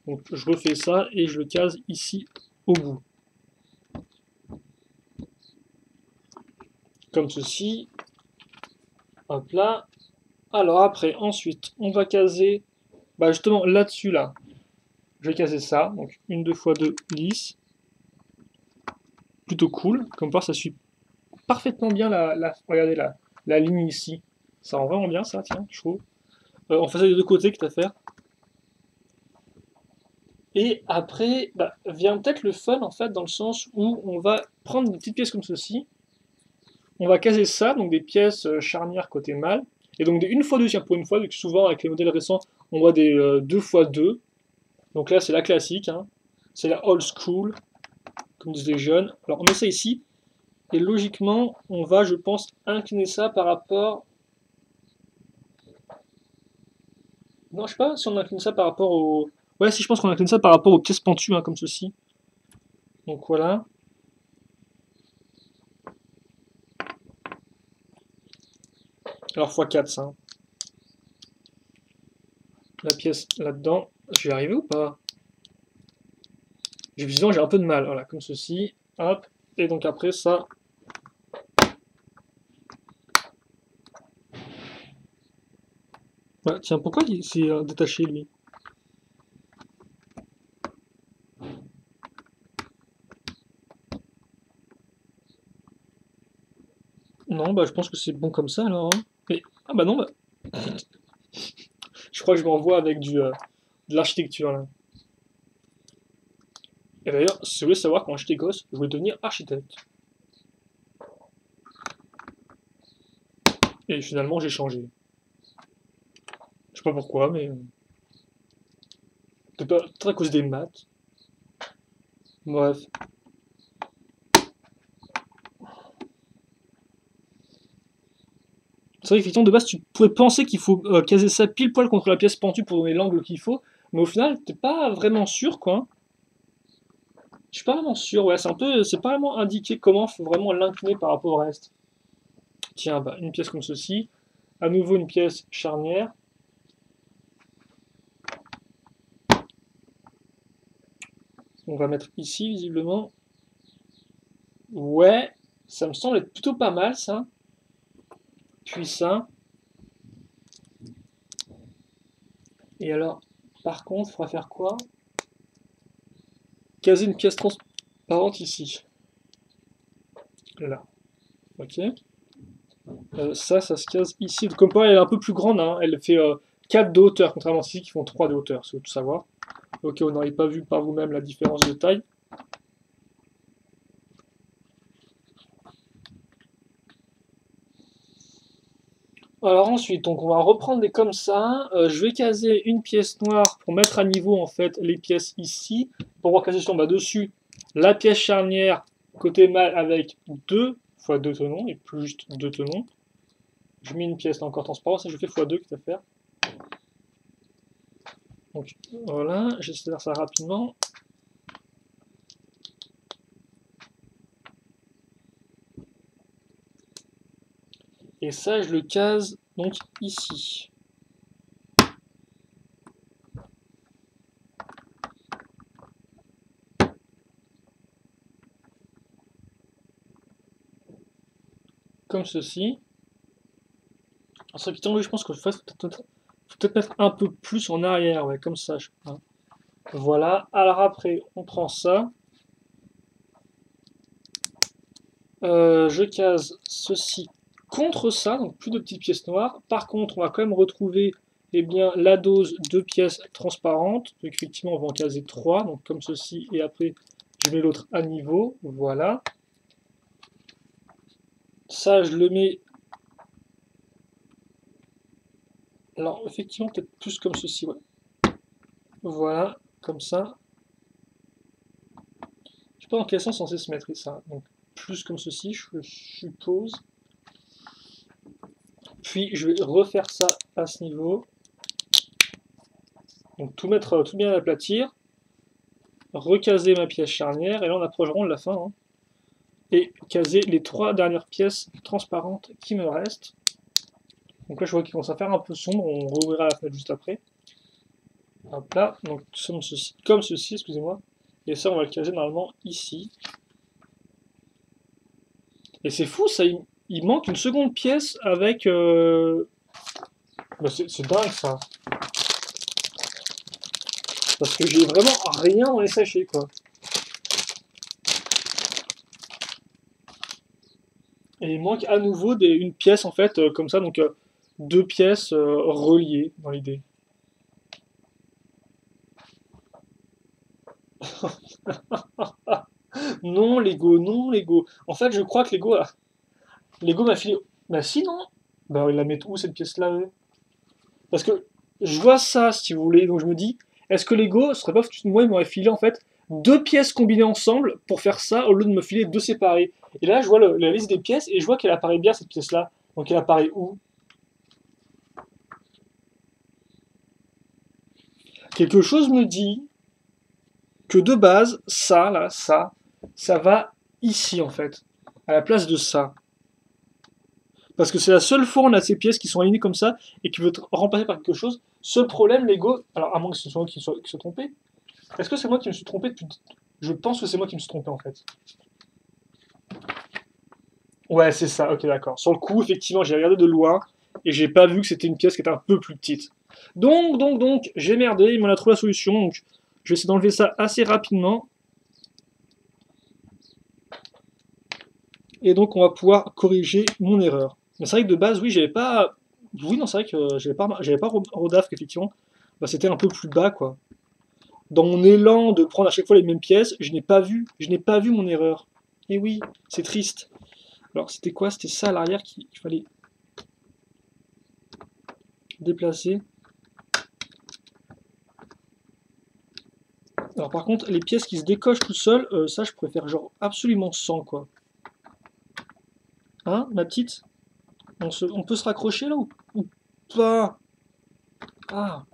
Donc, je refais ça et je le case ici au bout. Comme ceci. Hop là. Alors après, ensuite, on va caser, bah justement là-dessus là, je vais caser ça, donc une 2x2 lisse, plutôt cool, comme ça ça suit parfaitement bien regardez la ligne ici, ça rend vraiment bien ça, tiens, je trouve. On fait ça des deux côtés, quitte à faire. Et après, bah, vient peut-être le fun en fait, dans le sens où on va prendre des petites pièces comme ceci, on va caser ça, donc des pièces charnières côté mâle, et donc des 1x2, tiens, pour une fois, vu que souvent avec les modèles récents, on voit des 2x2. Donc là, c'est la classique, hein. C'est la old school, comme disent les jeunes. Alors on met ça ici, et logiquement, on va, je pense, incliner ça par rapport... Non, je sais pas si on incline ça par rapport au... Ouais, si, je pense qu'on incline ça par rapport aux pièces pentues, hein, comme ceci. Donc voilà. Alors x4, ça. Hein. La pièce là-dedans. Je vais y arriver ou pas? Visiblement, j'ai un peu de mal. Voilà, comme ceci. Hop. Et donc après, ça... Ouais, tiens, pourquoi il s'est détaché, lui? Non, bah je pense que c'est bon comme ça, alors. Hein. Mais... Ah bah non, bah... Je crois que je m'envoie avec de l'architecture, là. Et d'ailleurs, si vous voulez savoir, quand j'étais gosse, je voulais devenir architecte. Et finalement, j'ai changé. Je sais pas pourquoi, mais... Peut-être à cause des maths. Bref. C'est vrai qu'effectivement, de base, tu pourrais penser qu'il faut caser ça pile poil contre la pièce pentue pour donner l'angle qu'il faut, mais au final, t'es pas vraiment sûr, quoi. Je suis pas vraiment sûr, ouais, c'est pas vraiment indiqué comment faut vraiment l'incliner par rapport au reste. Tiens, bah, une pièce comme ceci, à nouveau une pièce charnière. On va mettre ici, visiblement. Ouais, ça me semble être plutôt pas mal, ça. Puis ça. Et alors, par contre, il faudra faire quoi? Caser une pièce transparente ici. Là. Ok. Ça se case ici. Comme quoi, elle est un peu plus grande, hein. Elle fait 4 de hauteur, contrairement à ceci qui font 3 de hauteur, si vous voulez tout savoir. Ok, vous n'auriez pas vu par vous-même la différence de taille. Alors ensuite, donc on va reprendre des comme ça. Je vais caser une pièce noire pour mettre à niveau en fait les pièces ici. Pour voir caser sur bas dessus la pièce charnière côté mâle avec 2 fois 2 tenons et plus juste 2 tenons. Je mets une pièce là encore transparente et je fais x2 quitte à faire. Donc voilà, j'essaie de faire ça rapidement. Et ça, je le case donc ici. Comme ceci. En ce qui tombe, je pense que faut peut-être mettre un peu plus en arrière, ouais, comme ça. Voilà. Alors après, on prend ça. Je case ceci contre ça, donc plus de petites pièces noires. Par contre, on va quand même retrouver eh bien, la dose de pièces transparentes. Donc effectivement, on va en caser 3, donc comme ceci, et après, je mets l'autre à niveau. Voilà. Ça, je le mets. Alors, effectivement, peut-être plus comme ceci, ouais. Voilà, comme ça. Je sais pas dans quel sens censé se mettre ça. Donc, plus comme ceci, je suppose. Puis, je vais refaire ça à ce niveau. Donc, tout mettre, tout bien aplatir. Recaser ma pièce charnière. Et là, on approcheront de la fin. Hein. Et caser les 3 dernières pièces transparentes qui me restent. Donc là, je vois qu'il commence à faire un peu sombre. On rouvrira la fenêtre juste après. Hop là. Donc, comme ceci, excusez-moi. Et ça, on va le caser normalement ici. Et c'est fou, ça, il manque une seconde pièce avec... Bah, c'est dingue, ça. Parce que j'ai vraiment rien dans les sachets, quoi. Et il manque à nouveau une pièce, en fait, comme ça, donc 2 pièces reliées, dans l'idée. Non, Lego, non, Lego. En fait, je crois que Lego m'a filé... Bah si, non. Bah, il la met où, cette pièce-là, eux? Parce que je vois ça, si vous voulez, donc je me dis, est-ce que Lego serait pas foutu de moi, il m'aurait filé en fait 2 pièces combinées ensemble pour faire ça au lieu de me filer 2 séparées. Et là, je vois la liste des pièces et je vois qu'elle apparaît bien cette pièce-là. Donc elle apparaît où? Quelque chose me dit que de base, ça, là, ça va ici en fait, à la place de ça. Parce que c'est la seule fois où on a ces pièces qui sont alignées comme ça et qui veut être remplacées par quelque chose. Seul problème, Lego, alors à moins que ce soit moi qui soit trompé, est-ce que c'est moi qui me suis trompé depuis... Je pense que c'est moi qui me suis trompé en fait. Ouais, c'est ça, ok, d'accord. Sur le coup, effectivement, j'ai regardé de loin et j'ai pas vu que c'était une pièce qui était un peu plus petite. Donc, j'ai merdé, il m'en a trouvé la solution. Donc, je vais essayer d'enlever ça assez rapidement. Et donc, on va pouvoir corriger mon erreur. Mais c'est vrai que de base, oui, j'avais pas. Oui, non, c'est vrai que j'avais pas Rodaf, qu'effectivement, bah, c'était un peu plus bas, quoi. Dans mon élan de prendre à chaque fois les mêmes pièces, je n'ai pas vu mon erreur. Et oui, c'est triste. Alors, c'était quoi? C'était ça à l'arrière qu'il fallait déplacer. Alors, par contre, les pièces qui se décochent tout seul, ça, je préfère genre absolument sans, quoi. Hein, ma petite? On peut se raccrocher là ou pas? Ah,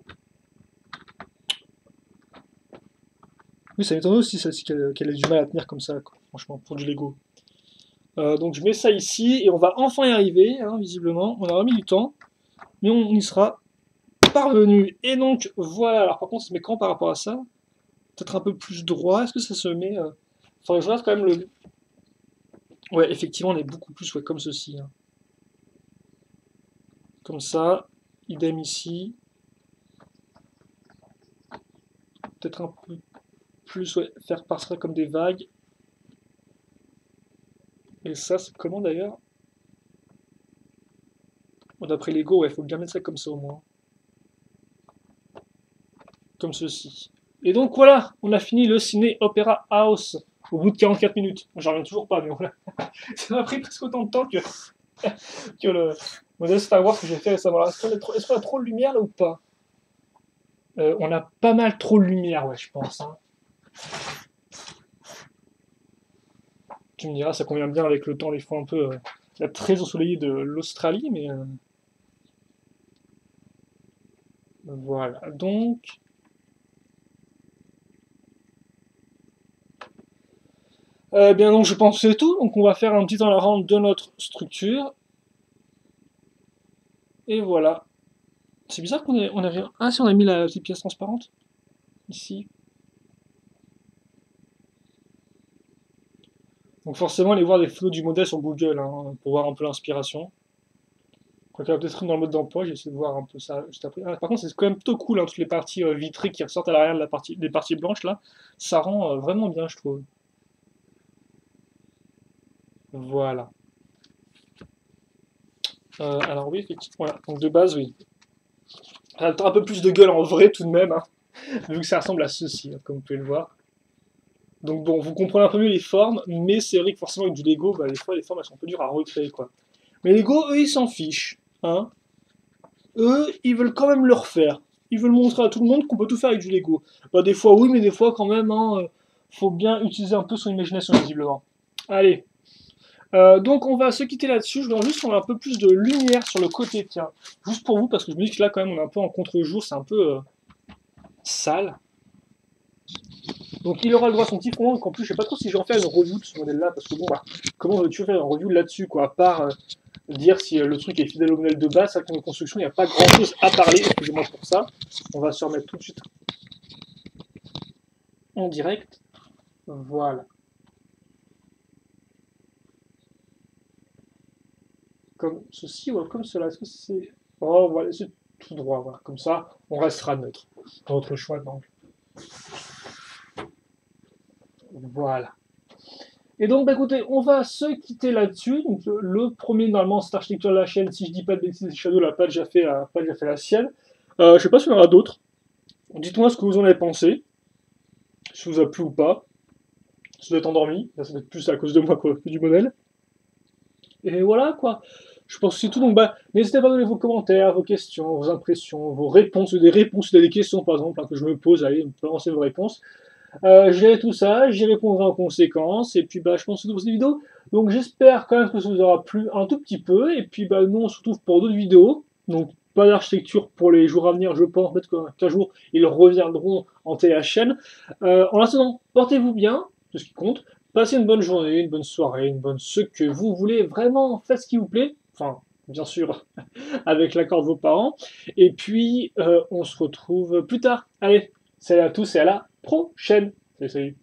oui, ça m'étonne aussi, ça, qu'elle ait du mal à tenir comme ça, quoi, franchement, pour du Lego. Donc, je mets ça ici et on va enfin y arriver, hein, visiblement. On a remis du temps, mais on y sera parvenu. Et donc, voilà. Alors, par contre, ça se met quand par rapport à ça? Peut-être un peu plus droit. Est-ce que ça se met. Faudrait que je regarde quand même le. Ouais, effectivement, on est beaucoup plus ouais, comme ceci. Hein. Comme ça. Idem ici. Peut-être un peu plus, ouais, faire passer comme des vagues. Et ça, c'est comment d'ailleurs? Bon, d'après Lego, ouais, faut bien mettre ça comme ça au moins. Comme ceci. Et donc voilà, on a fini le Ciné Opera House au bout de 44 minutes. J'en reviens toujours pas, mais voilà. Ça m'a pris presque autant de temps que le, Modèle Star Wars que j'ai fait récemment. Est-ce qu'on a trop de lumière là ou pas? On a pas mal trop de lumière, ouais, je pense. Hein. Tu me diras, ça convient bien avec le temps, des fois un peu très ensoleillé de l'Australie, mais voilà. Donc, bien donc je pense que c'est tout. Donc on va faire un petit temps à la rente de notre structure. Et voilà. C'est bizarre on avait... Ah si, on a mis la petite pièce transparente. Ici. Donc forcément, allez voir des photos du modèle sur Google hein, pour voir un peu l'inspiration. Quand elle va peut-être dans le mode d'emploi, j'essaie de voir un peu ça juste après. Ah, par contre, c'est quand même plutôt cool, hein, toutes les parties vitrées qui ressortent à l'arrière de des parties blanches là. Ça rend vraiment bien, je trouve. Voilà. Alors oui, effectivement. Voilà. Donc de base, oui. Elle a un peu plus de gueule en vrai tout de même, hein, vu que ça ressemble à ceci, hein, comme vous pouvez le voir. Donc bon, vous comprenez un peu mieux les formes, mais c'est vrai que forcément avec du Lego, bah, des fois les formes elles sont un peu dures à recréer quoi. Mais Lego, eux, ils s'en fichent. Hein. Eux, ils veulent quand même le refaire. Ils veulent montrer à tout le monde qu'on peut tout faire avec du Lego. Bah, des fois oui, mais des fois quand même, hein, faut bien utiliser un peu son imagination visiblement. Allez. Donc on va se quitter là-dessus. Je vais juste qu'on a un peu plus de lumière sur le côté, tiens. Juste pour vous, parce que je me dis que là quand même on est un peu en contre-jour, c'est un peu sale. Donc il aura le droit à son petit fond, en plus je sais pas trop si j'en fais une review de ce modèle-là, parce que bon, bah, comment veux-tu faire une review là-dessus, quoi, à part dire si le truc est fidèle au modèle de base, ça que dans construction, il n'y a pas grand-chose à parler, excusez-moi pour ça. On va se remettre tout de suite en direct. Voilà. Comme ceci ou comme cela. Est-ce que c'est... Oh, voilà, c'est tout droit, voilà. Comme ça, on restera neutre. Votre choix d'angle. Voilà. Et donc, bah, écoutez, on va se quitter là-dessus. Donc, le premier, normalement, cette architecture de la chaîne, si je dis pas de bêtises, Shadow n'a pas déjà fait la sienne. Je sais pas s'il y en aura d'autres. Dites-moi ce que vous en avez pensé, si ça vous a plu ou pas. Si vous êtes endormi, ça doit être plus à cause de moi quoi, que du modèle. Et voilà quoi. Je pense que c'est tout. Donc, bah, n'hésitez pas à donner vos commentaires, vos questions, vos impressions, vos réponses, des réponses, des questions par exemple hein, que je me pose. Allez, balancez vos réponses. Je verrai tout ça, j'y répondrai en conséquence, et puis bah, je pense que c'est tout pour cette vidéo. Donc j'espère quand même que ça vous aura plu un tout petit peu, et puis bah, nous on se retrouve pour d'autres vidéos. Donc pas d'architecture pour les jours à venir, je pense, peut-être qu'un jour ils reviendront en THN. En attendant, portez-vous bien, c'est ce qui compte. Passez une bonne journée, une bonne soirée, une bonne ce que vous voulez, vraiment faites ce qui vous plaît. Enfin, bien sûr, avec l'accord de vos parents. Et puis, on se retrouve plus tard. Allez, salut à tous et à la prochaine. Salut, salut.